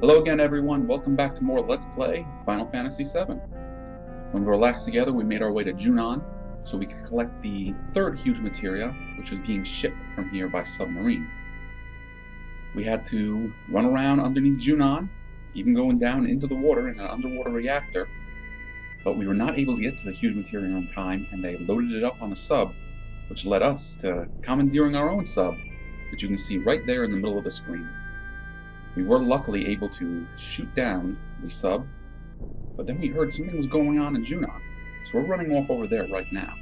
Hello again everyone, welcome back to more Let's Play Final Fantasy VII. When we were last together, we made our way to Junon, so we could collect the third huge materia, which was being shipped from here by submarine. We had to run around underneath Junon, even going down into the water in an underwater reactor, but we were not able to get to the huge materia on time, and they loaded it up on the sub, which led us to commandeering our own sub, which you can see right there in the middle of the screen. We were luckily able to shoot down the sub, but then we heard something was going on in Junon, so we're running off over there right now.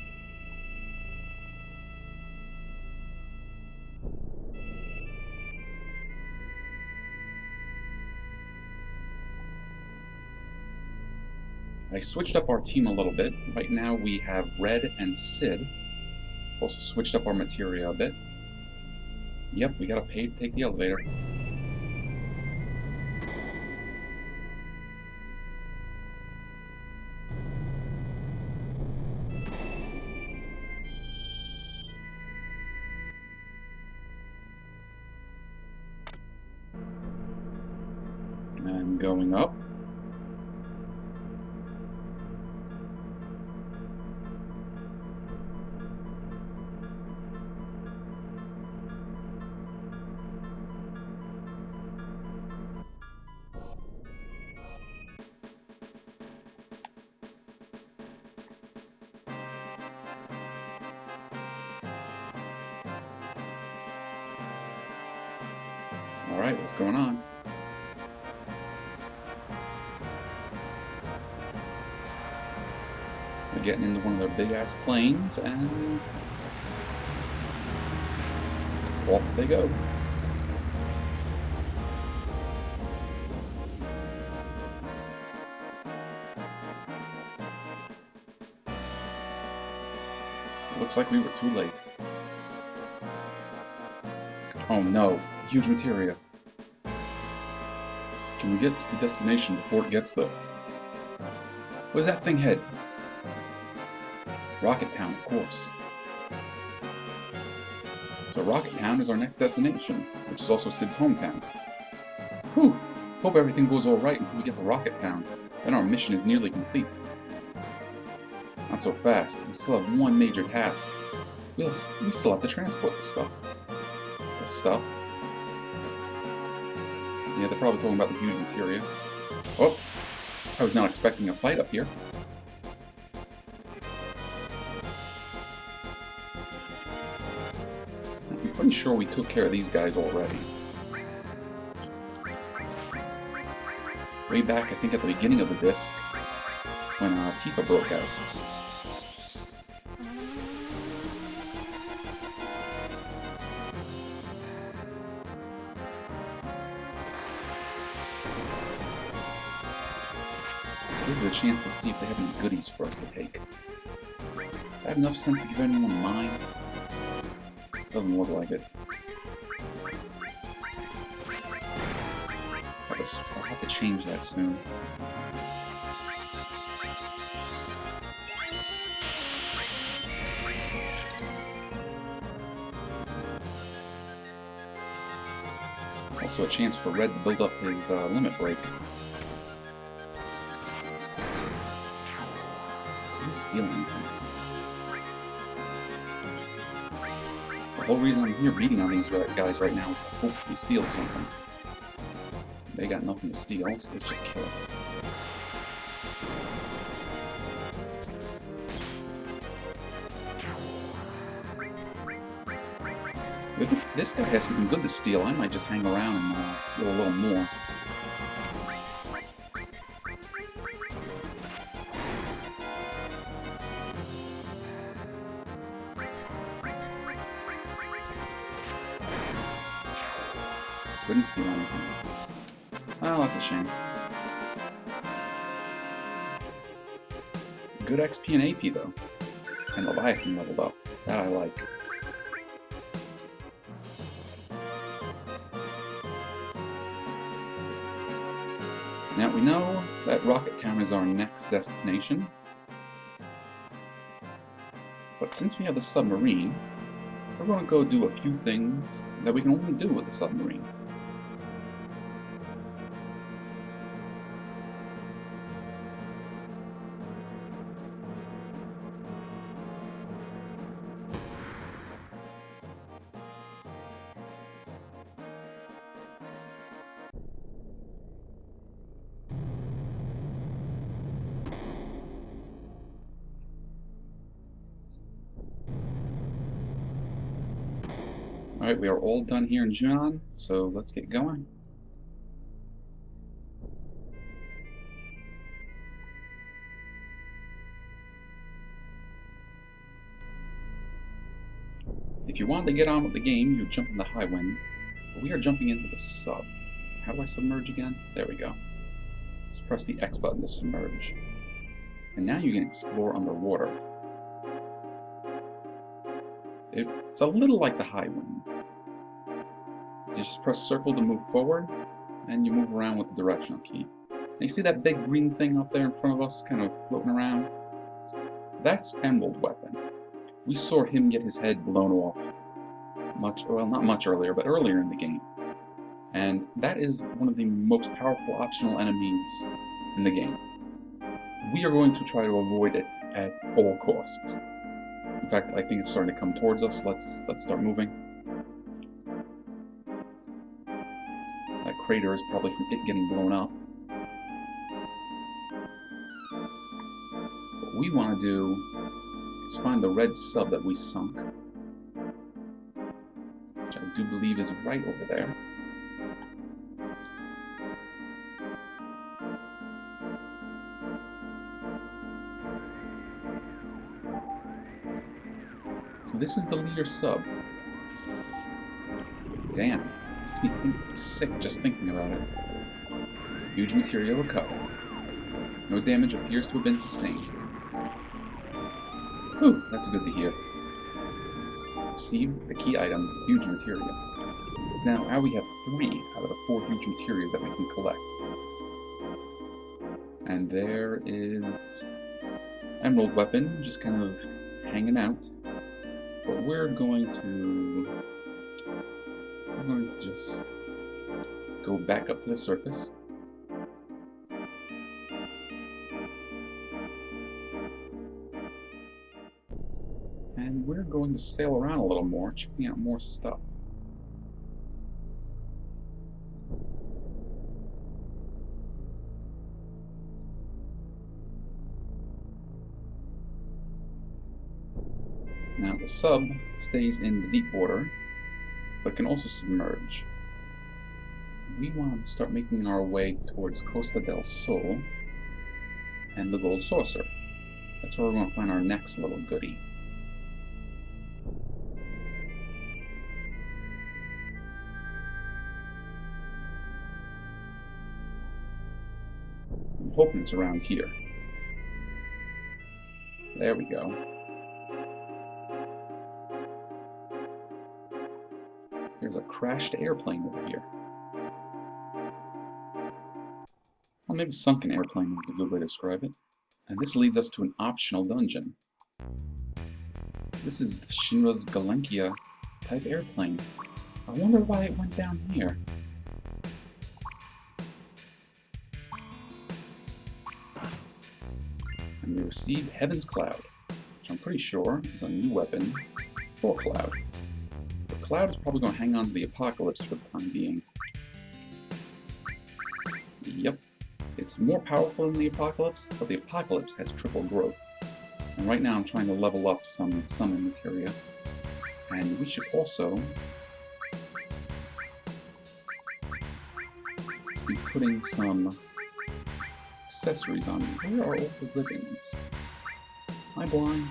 I switched up our team a little bit. Right now we have Red and Sid. Also switched up our materia a bit. Yep, we gotta pay to take the elevator. And going up. Alright, what's going on? We're getting into one of their big-ass planes, and off they go. Looks like we were too late. Oh no, huge materia. Can we get to the destination before it gets there? Where's that thing head? Rocket Town, of course. So Rocket Town is our next destination, which is also Sid's hometown. Whew! Hope everything goes alright until we get to Rocket Town. Then our mission is nearly complete. Not so fast. We still have one major task. We still have to transport this stuff. Yeah, they're probably talking about the huge materia. Oh! I was not expecting a fight up here. I'm pretty sure we took care of these guys already. Way back, I think at the beginning of the disc, when Tifa broke out. This is a chance to see if they have any goodies for us to take. Do I have enough sense to give anyone mine? Doesn't look like it. I'll have to change that soon. Also a chance for Red to build up his limit break. I didn't steal anything. The whole reason I'm here beating on these guys right now is to hopefully steal something. They got nothing to steal, so let's just kill it. If this guy has something good to steal, I might just hang around and steal a little more. Couldn't steal anything. Well, that's a shame. Good XP and AP though. And Leviathan leveled up. That I like. Now we know that Rocket Town is our next destination. But since we have the submarine, we're going to go do a few things that we can only do with the submarine. Alright, we are all done here in Junon, so let's get going. If you wanted to get on with the game, you would jump in the high wind, but we are jumping into the sub. How do I submerge again? There we go. Just press the X button to submerge. And now you can explore underwater. It's a little like the high wind. You just press circle to move forward, and you move around with the directional key. And you see that big green thing up there in front of us, kind of floating around? That's Emerald Weapon. We saw him get his head blown off not much earlier, but earlier in the game. And that is one of the most powerful optional enemies in the game. We are going to try to avoid it at all costs. In fact, I think it's starting to come towards us. Let's start moving. That crater is probably from it getting blown up. What we want to do is find the red sub that we sunk, which I do believe is right over there. So this is the leader sub. Damn, makes me sick just thinking about it. Huge material recovered. No damage appears to have been sustained. Whew, that's good to hear. Received the key item, huge materia. So now we have 3 out of the 4 huge materials that we can collect. And there is Emerald Weapon, just kind of hanging out. But we're going to just go back up to the surface. And we're going to sail around a little more, checking out more stuff. Now the sub stays in the deep water, but can also submerge. We want to start making our way towards Costa del Sol and the Gold Saucer. That's where we're going to find our next little goodie. I'm hoping it's around here. There we go. There's a crashed airplane over here. Well, maybe sunken airplane is a good way to describe it. And this leads us to an optional dungeon. This is the Shinra's Galenkia type airplane. I wonder why it went down here. And we received Heaven's Cloud, which I'm pretty sure is a new weapon for Cloud. Cloud is probably going to hang on to the Apocalypse for the time being. Yep. It's more powerful than the Apocalypse, but the Apocalypse has triple growth. And right now I'm trying to level up some summon materia. And we should also be putting some accessories on. Where are all the ribbons? Am I blind?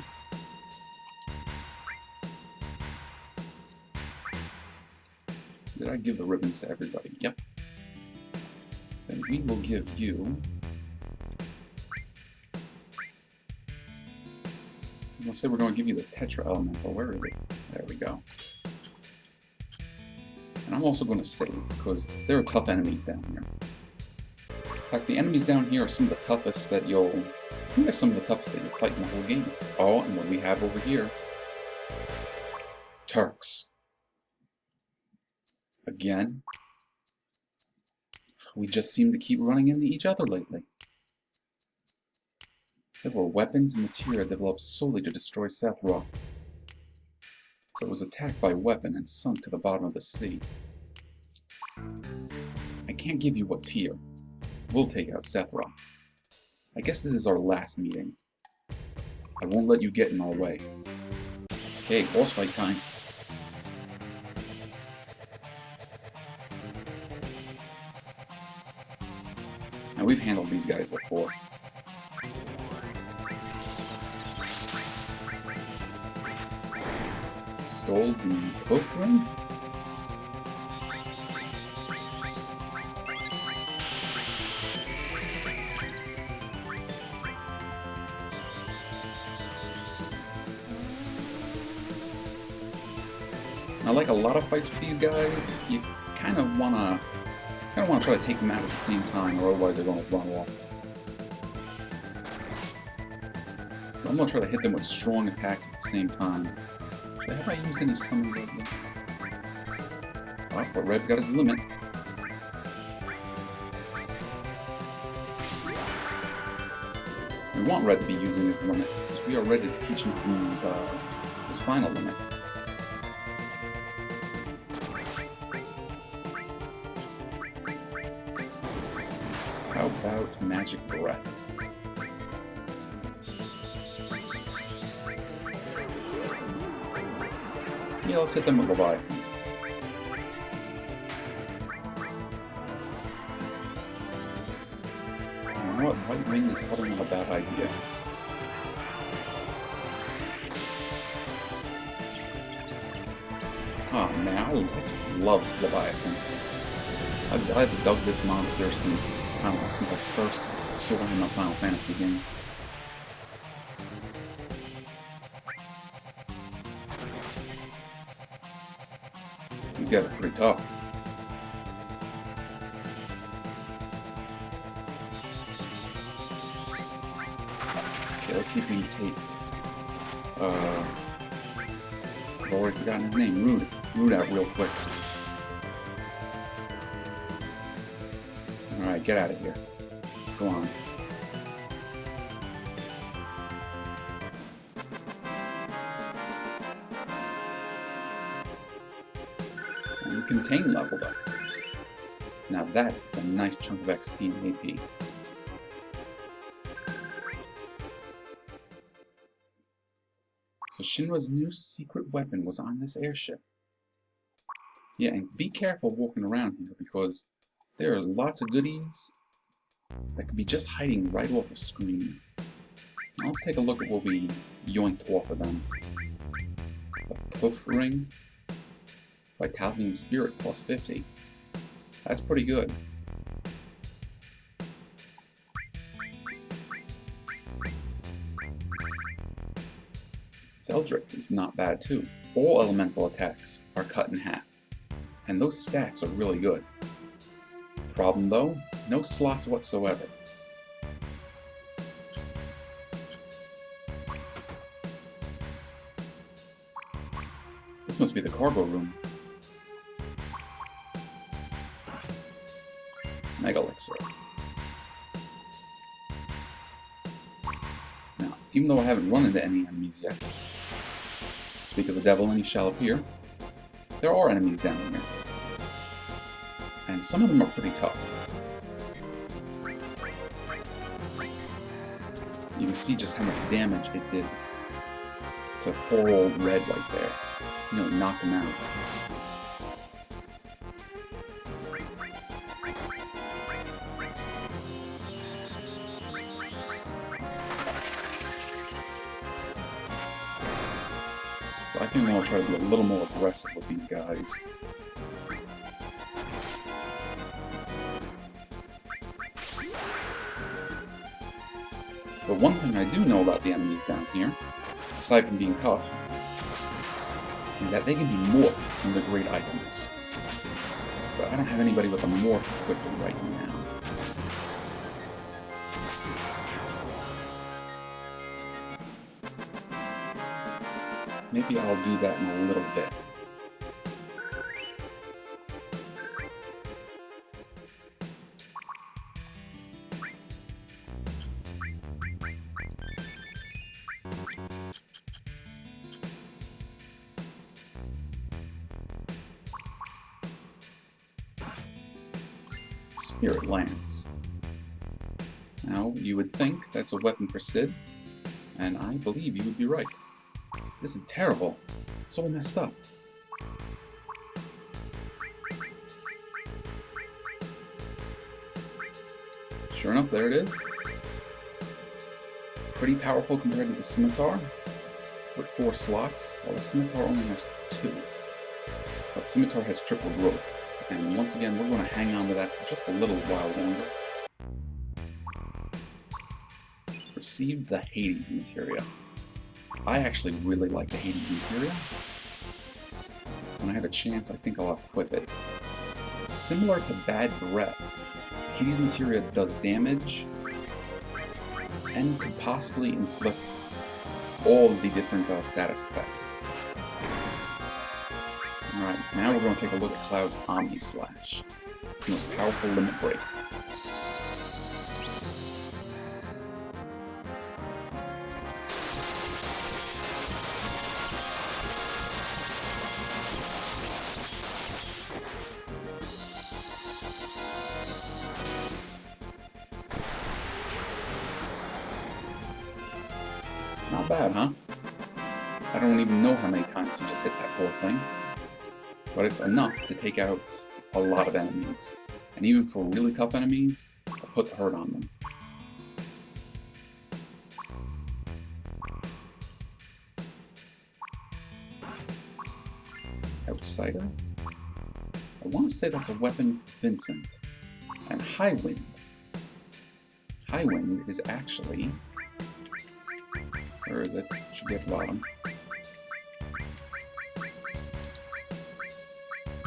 Did I give the ribbons to everybody? Yep. Then we will give you... I'm going to say we're going to give you the Tetra Elemental. Where is it? There we go. And I'm also going to save, because there are tough enemies down here. In fact, the enemies down here are some of the toughest that you'll... I think they're some of the toughest that you'll fight in the whole game. Oh, and what we have over here... Turks. Again, we just seem to keep running into each other lately. There were weapons and materia developed solely to destroy Sethra. It was attacked by weapon and sunk to the bottom of the sea. I can't give you what's here. We'll take out Sethra. I guess this is our last meeting. I won't let you get in our way. Okay, boss fight time. Now, we've handled these guys before. Stole the cloak ring? Now, like a lot of fights with these guys, you kind of wanna try to take them out at the same time, or otherwise they're gonna run off. I'm gonna try to hit them with strong attacks at the same time. Have I used any summons lately? Oh, but Red's got his limit. We want Red to be using his limit, because we are ready to teach him his final limit. How about Magic Breath? Yeah, let's hit them with Leviathan. You know what? White Wing is probably not a bad idea. Oh man, I just love Leviathan. I've dug this monster since, I don't know, since I first saw him in a Final Fantasy game. These guys are pretty tough. Okay, let's see if we can take, I've already forgotten his name, Rude out real quick. Alright, get out of here. Go on. And Contain leveled up. Now that is a nice chunk of XP and AP. So Shinra's new secret weapon was on this airship. Yeah, and be careful walking around here because there are lots of goodies that could be just hiding right off the screen. Now let's take a look at what we yoinked off of them. A Poof Ring, Vitality and Spirit plus 50. That's pretty good. Zeldrick is not bad too. All elemental attacks are cut in half, and those stacks are really good. Problem though, no slots whatsoever. This must be the cargo room. Mega Elixir. Now, even though I haven't run into any enemies yet, speak of the devil and he shall appear, there are enemies down here. And some of them are pretty tough. You can see just how much damage it did to poor old Red right there. You know, it knocked him out. So I think I'm going to try to be a little more aggressive with these guys. But one thing I do know about the enemies down here, aside from being tough, is that they can be morphed into great items. But I don't have anybody with a morph equipped right now. Maybe I'll do that in a little bit. Spirit Lance. Now, you would think that's a weapon for Sid, and I believe you would be right. This is terrible. It's all messed up. Sure enough, there it is. Pretty powerful compared to the scimitar, with 4 slots, while the scimitar only has 2. But scimitar has triple growth, and once again, we're going to hang on to that for just a little while longer. Received the Hades materia. I actually really like the Hades materia. When I have a chance, I think I'll equip it. Similar to Bad Breath, Hades materia does damage and could possibly inflict all of the different status effects. Alright, now we're going to take a look at Cloud's Omni Slash. It's the most powerful limit break. Not bad, huh? I don't even know how many times he just hit that poor thing. But it's enough to take out a lot of enemies. And even for really tough enemies, to put the hurt on them. Outsider? I want to say that's a weapon Vincent. And High Wind. High Wind is actually... Where is it? Should be at the bottom.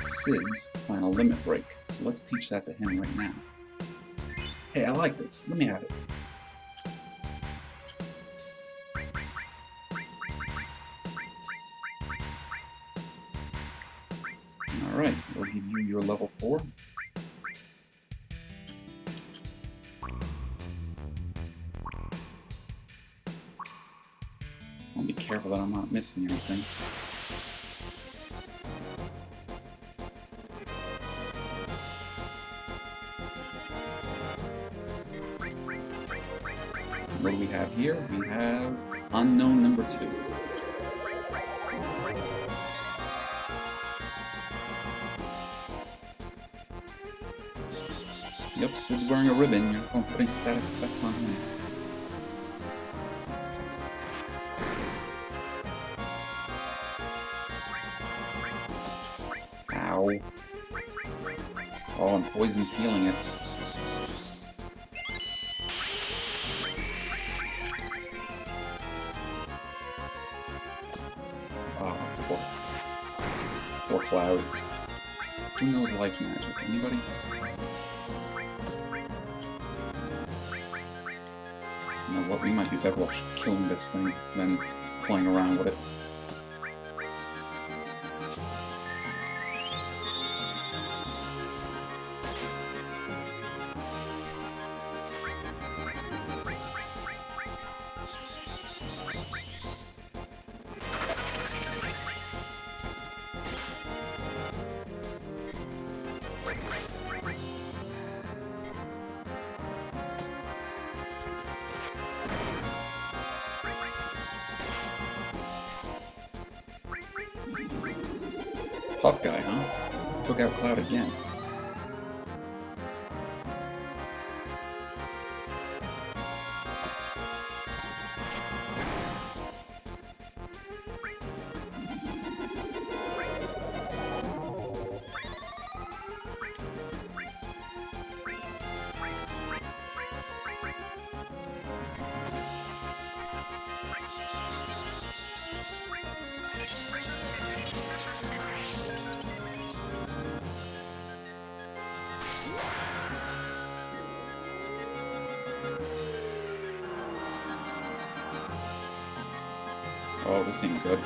Sid's final limit break. So let's teach that to him right now. Hey, I like this. Let me have it. Alright, we'll give you your level 4. I'll be careful that I'm not missing anything. What do we have here? We have Unknown number 2. Yep, Sid's wearing a ribbon. You're going to putting status effects on him. Ow. Oh, and Poison's healing it. Poor Cloud. Who knows life magic? Anybody? You know what? We might be better off killing this thing than playing around with it. Tough guy, huh? Took out Cloud again. Oh, this ain't good.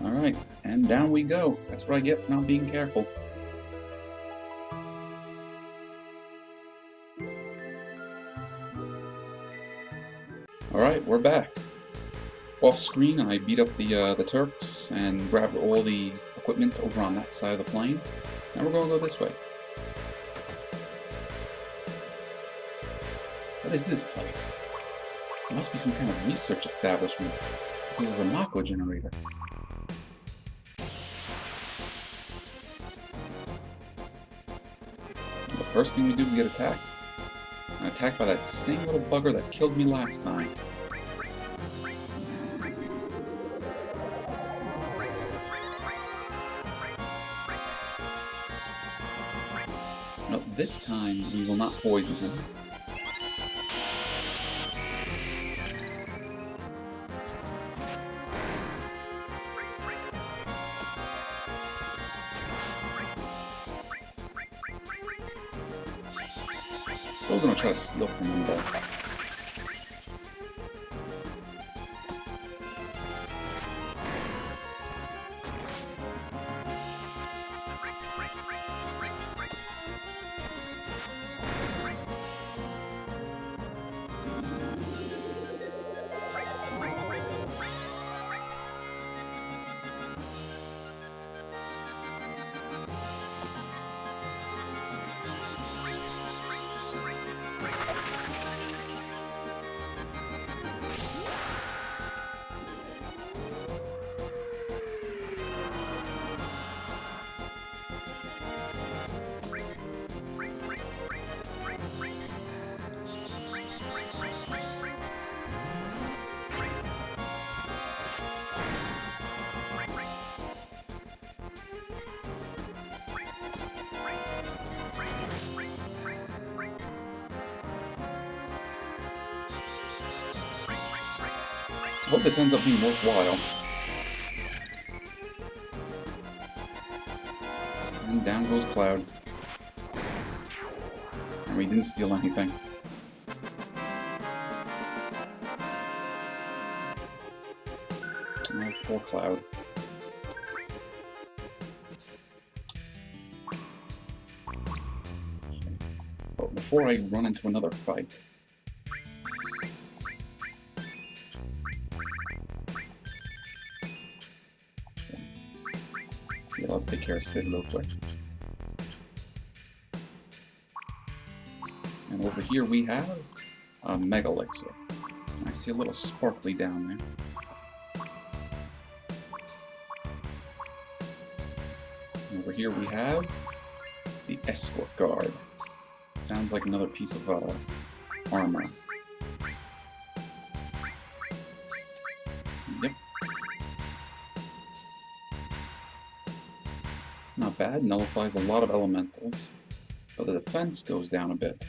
Alright, and down we go. That's what I get for not being careful. Alright, we're back. Off screen, I beat up the Turks and grabbed all the equipment over on that side of the plane. Now we're going to go this way. What is this place? It must be some kind of research establishment, because there's a Mako generator. First thing we do is get attacked. I'm attacked by that same little bugger that killed me last time. No, this time we will not poison him. Still gonna try to steal from him though. I hope this ends up being worthwhile. And down goes Cloud. And we didn't steal anything. Oh, poor Cloud. But before I run into another fight, let's take care of Sid real quick. And over here we have a Mega Elixir. I see a little sparkly down there. And over here we have the Escort Guard. Sounds like another piece of armor. Yep. Not bad, nullifies a lot of elementals, but the defense goes down a bit.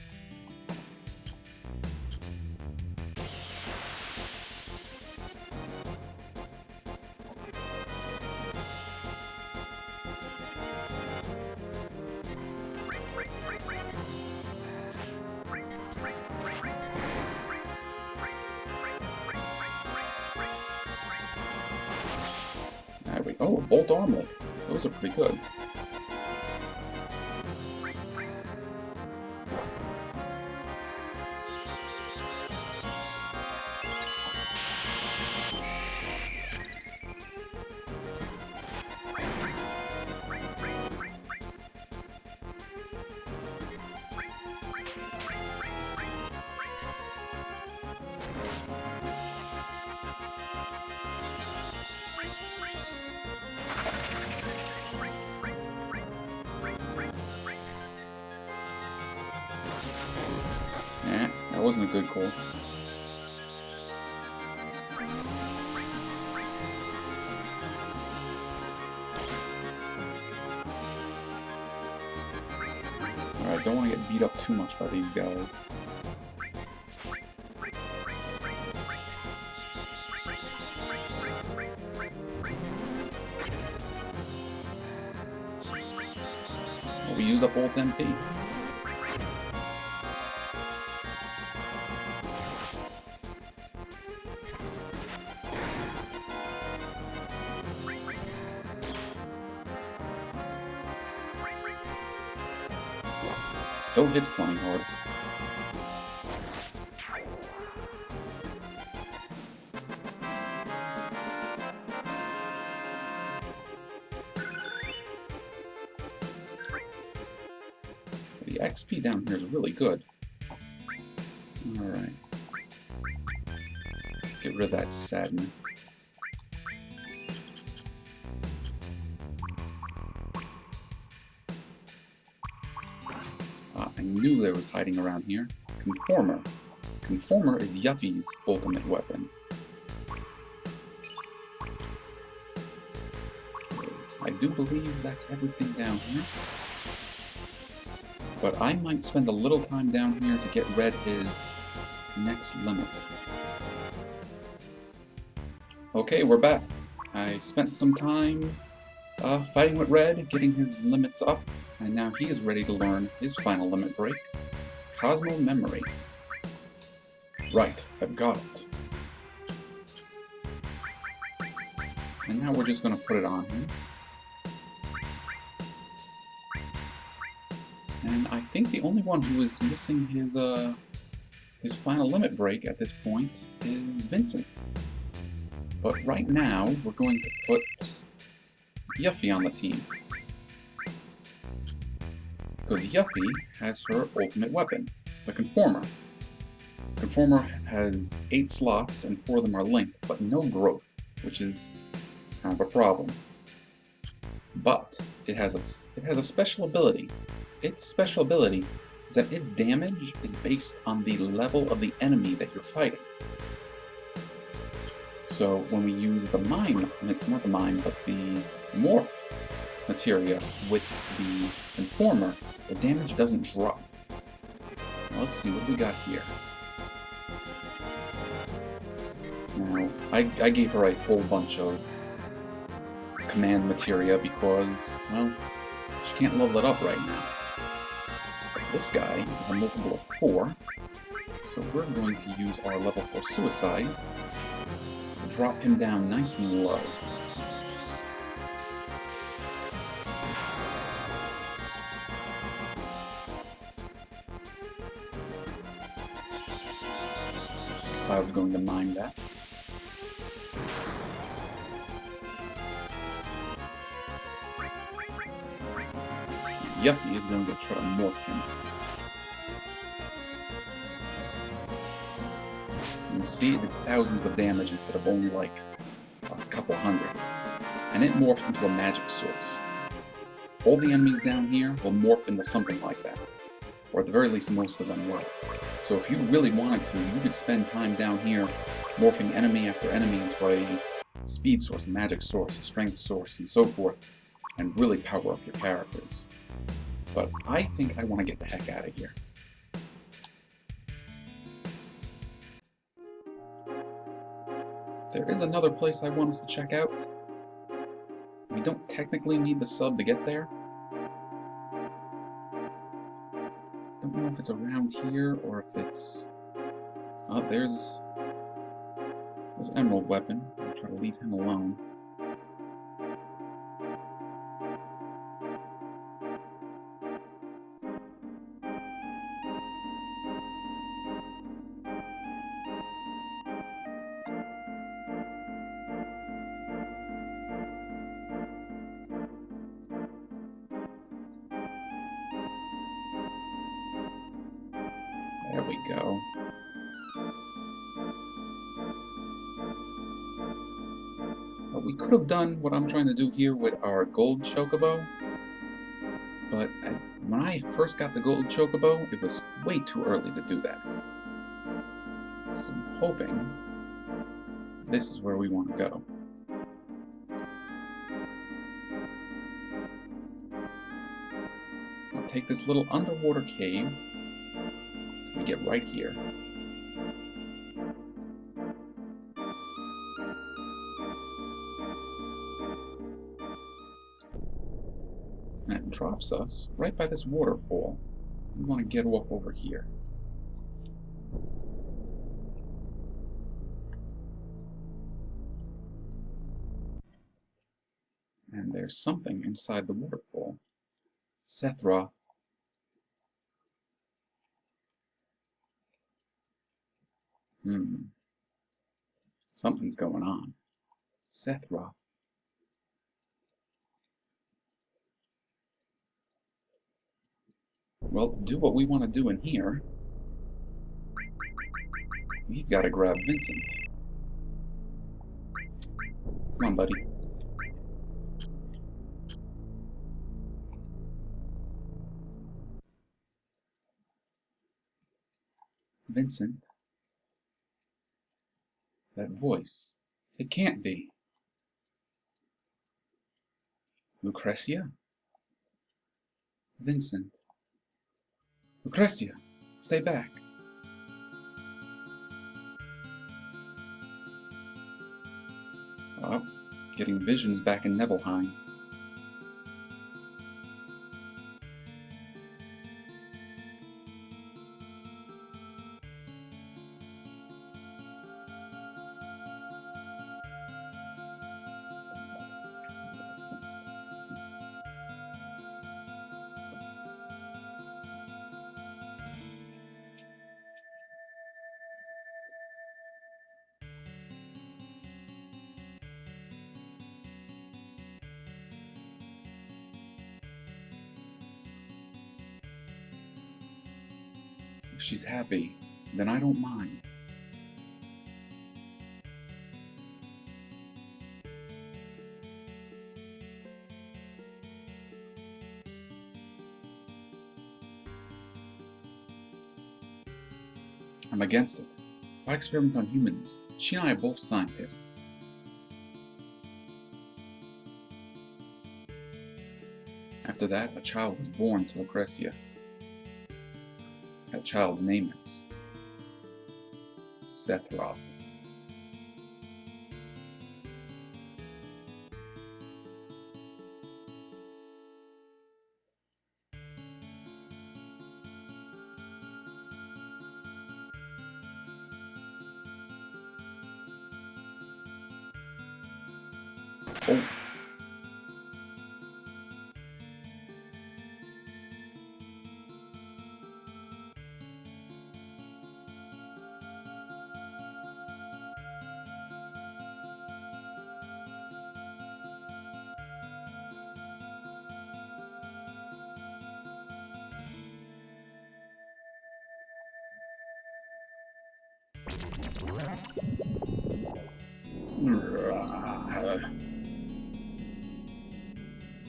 There we go, Bolt Armlet. Those are pretty good. That wasn't a good call. Alright, don't want to get beat up too much by these guys. Well, we used up Bolt's MP. Still hits plenty hard. The XP down here is really good. Alright. Get rid of that sadness. knew there was hiding around here. Conformer. Conformer is Yuppie's ultimate weapon. I do believe that's everything down here. But I might spend a little time down here to get Red his next limit. Okay, we're back. I spent some time fighting with Red, getting his limits up, and now he is ready to learn his final limit break, Cosmo Memory. Right, I've got it. And now we're just going to put it on him. And I think the only one who is missing his final limit break at this point is Vincent. But right now, we're going to put Yuffie on the team. Because Yuffie has her ultimate weapon, the Conformer. Conformer has 8 slots and 4 of them are linked, but no growth, which is kind of a problem. But it has a special ability. Its special ability is that its damage is based on the level of the enemy that you're fighting. So when we use the not the mine, but the morph materia with the Conformer, the damage doesn't drop. Now let's see what we got here. Now, I gave her a whole bunch of command materia because, well, she can't level it up right now. This guy is a multiple of 4, so we're going to use our level 4 suicide to drop him down nice and low. Cloud's going to mine that. Yuffie is going to try to morph him. You can see the thousands of damage instead of only like a couple hundred. And it morphed into a magic source. All the enemies down here will morph into something like that. Or at the very least, most of them will. So if you really wanted to, you could spend time down here morphing enemy after enemy into a speed source, a magic source, a strength source, and so forth, and really power up your characters. But I think I want to get the heck out of here. There is another place I want us to check out. We don't technically need the sub to get there. Don't know if it's around here or if it's... Oh, there's Emerald Weapon. I'll try to leave him alone. There we go. We could have done what I'm trying to do here with our gold chocobo, but when I first got the gold chocobo, it was way too early to do that. So I'm hoping this is where we want to go. I'll take this little underwater cave. We get right here. And it drops us right by this waterfall. We want to get off over here. And there's something inside the waterfall. Sethra. Something's going on. Sethra. Well, to do what we want to do in here, we've got to grab Vincent. Come on, buddy. Vincent? That voice. It can't be. Lucretia? Vincent. Lucretia! Stay back. Oh, getting visions back in Nebelheim. If she's happy, then I don't mind. I'm against it. Why experiment on humans? She and I are both scientists. After that, a child was born to Lucretia. That child's name is Sephiroth. Oh.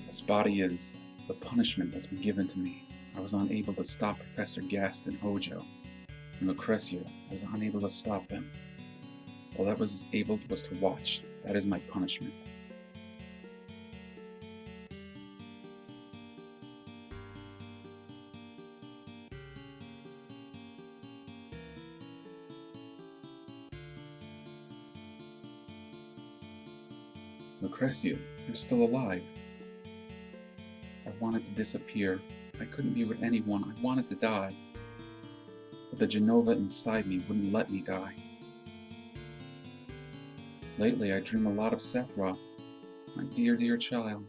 This body is the punishment that's been given to me. I was unable to stop Professor Gast and Hojo. And Lucretia, I was unable to stop them. All I was able was to watch. That is my punishment. Lucretia, you're still alive. I wanted to disappear. I couldn't be with anyone. I wanted to die. But the Genova inside me wouldn't let me die. Lately, I dream a lot of Sephiroth, my dear, dear child.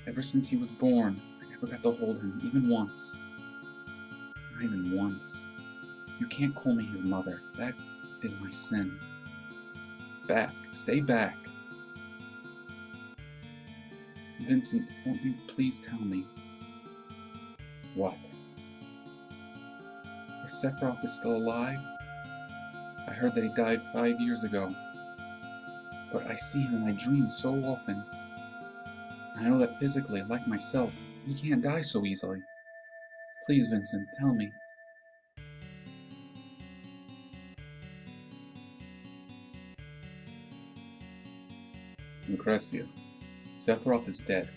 Ever since he was born, I never got to hold him, even once. Not even once. You can't call me his mother. That is my sin. Back. Stay back. Vincent, won't you please tell me? What? If Sephiroth is still alive? I heard that he died 5 years ago. But I see him in my dreams so often. I know that physically, like myself, he can't die so easily. Please, Vincent, tell me. Lucretia, Sephiroth is dead.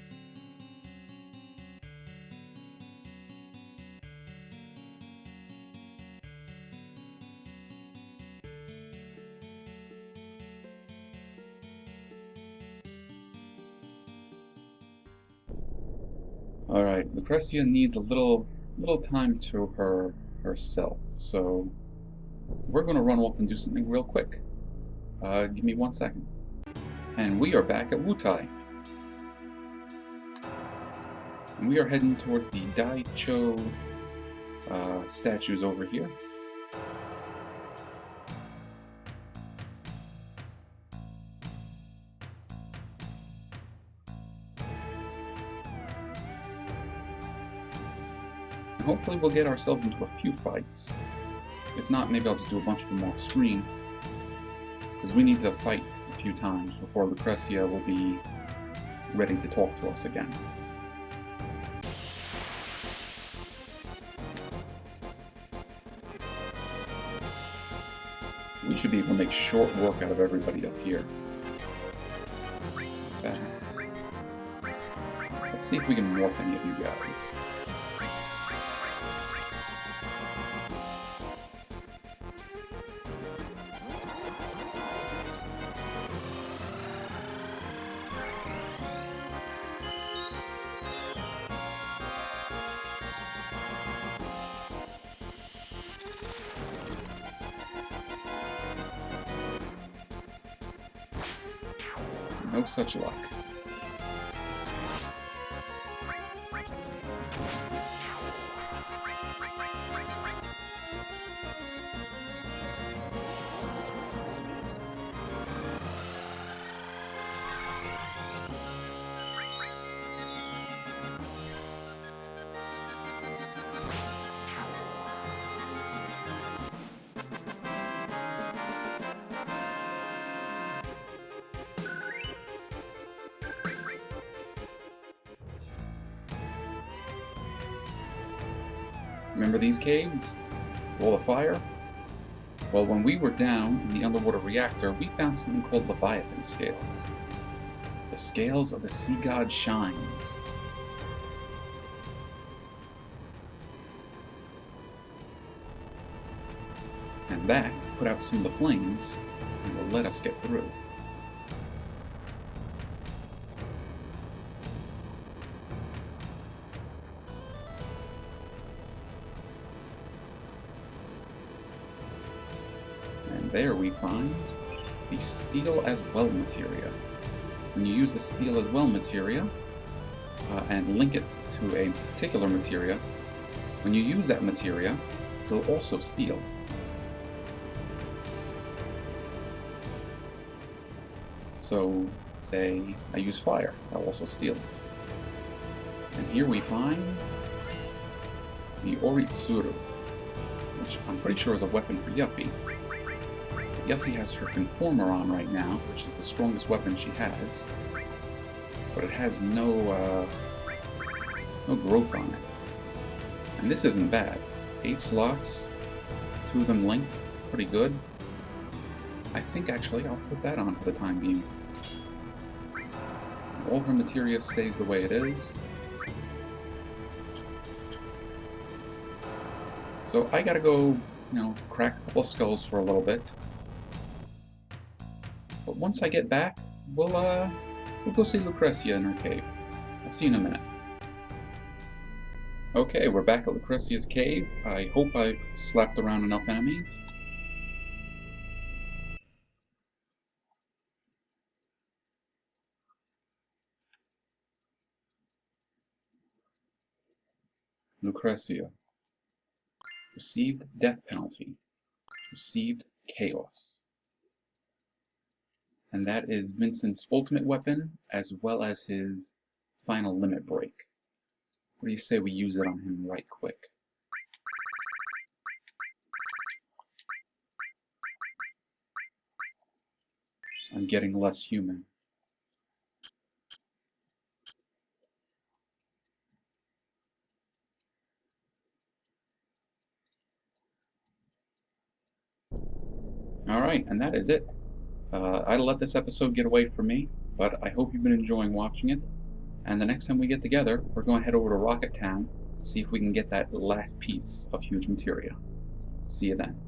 Alright, Lucretia needs a little time to herself, so we're going to run off and do something real quick. Give me 1 second. And we are back at Wutai. And we are heading towards the Daicho statues over here. And hopefully we'll get ourselves into a few fights. If not, maybe I'll just do a bunch of them off screen. Because we need to fight a few times before Lucretia will be ready to talk to us again. we should be able to make short work out of everybody up here. That. Let's see if we can morph any of you guys. No such luck. Remember these caves? Wall of fire? Well, when we were down in the underwater reactor, we found something called Leviathan scales. The scales of the sea god Shines. And that put out some of the flames and will let us get through. There we find the steel as well materia. When you use the steel as well materia and link it to a particular materia, when you use that materia, it'll also steal. So, say I use fire, I'll also steal. And here we find the Oritsuru, which I'm pretty sure is a weapon for Yuppie. Yuppie has her Conformer on right now, which is the strongest weapon she has, but it has no growth on it. And this isn't bad. 8 slots, 2 of them linked, pretty good. I think actually I'll put that on for the time being. All her materia stays the way it is. So I gotta go, crack a couple of skulls for a little bit. But once I get back, we'll go see Lucrecia in her cave. I'll see you in a minute. Okay, we're back at Lucrecia's cave. I hope I've slapped around enough enemies. Lucrecia. Received death penalty. Received chaos. And that is Vincent's ultimate weapon, as well as his final limit break. What do you say we use it on him right quick? I'm getting less human. Alright, and that is it. I'll let this episode get away from me, but I hope you've been enjoying watching it. And the next time we get together, we're going to head over to Rocket Town, see if we can get that last piece of huge materia. See you then.